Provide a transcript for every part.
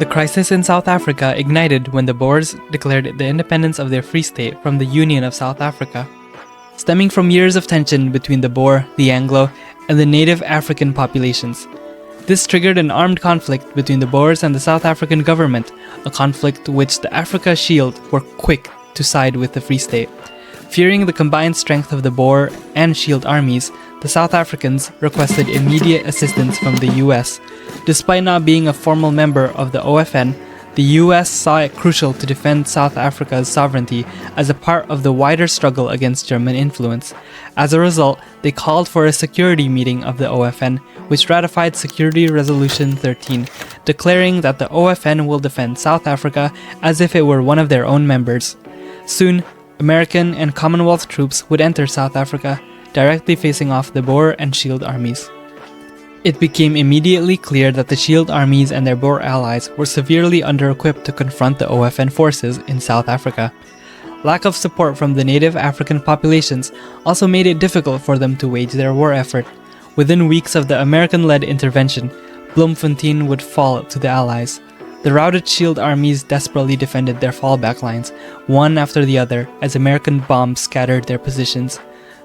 The crisis in South Africa ignited when the Boers declared the independence of their free state from the Union of South Africa. Stemming from years of tension between the Boer, the Anglo, and the native African populations. This triggered an armed conflict between the Boers and the South African government, a conflict which the Afrika Shield were quick to side with the Free State. Fearing the combined strength of the Boer and Shield armies, the South Africans requested immediate assistance from the US. Despite not being a formal member of the OFN, the US saw it crucial to defend South Africa's sovereignty as a part of the wider struggle against German influence. As a result, they called for a security meeting of the OFN, which ratified Security Resolution 13, declaring that the OFN will defend South Africa as if it were one of their own members. Soon, American and Commonwealth troops would enter South Africa, directly facing off the Boer and Shield armies. It became immediately clear that the Shield armies and their Boer allies were severely under-equipped to confront the OFN forces in South Africa. Lack of support from the native African populations also made it difficult for them to wage their war effort. Within weeks of the American-led intervention, Bloemfontein would fall to the Allies. The routed Shield armies desperately defended their fallback lines, one after the other, as American bombs scattered their positions.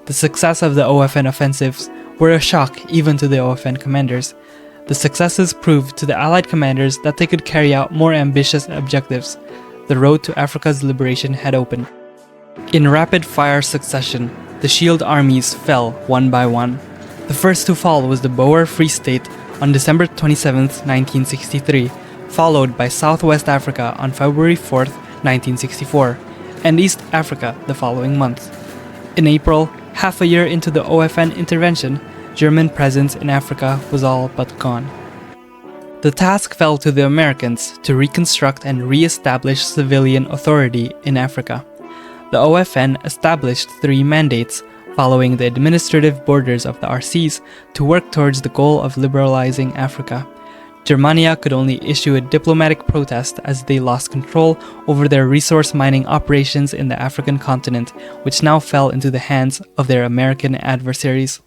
The success of the OFN offensives were a shock even to the OFN commanders. The successes proved to the Allied commanders that they could carry out more ambitious objectives. The road to Africa's liberation had opened. In rapid-fire succession, the Shield armies fell one by one. The first to fall was the Boer Free State on December 27, 1963, followed by Southwest Africa on February 4, 1964, and East Africa the following month. In April, half a year into the OFN intervention, German presence in Africa was all but gone. The task fell to the Americans to reconstruct and re-establish civilian authority in Africa. The OFN established 3 mandates, following the administrative borders of the RCs, to work towards the goal of liberalizing Africa. Germania could only issue a diplomatic protest as they lost control over their resource mining operations in the African continent, which now fell into the hands of their American adversaries.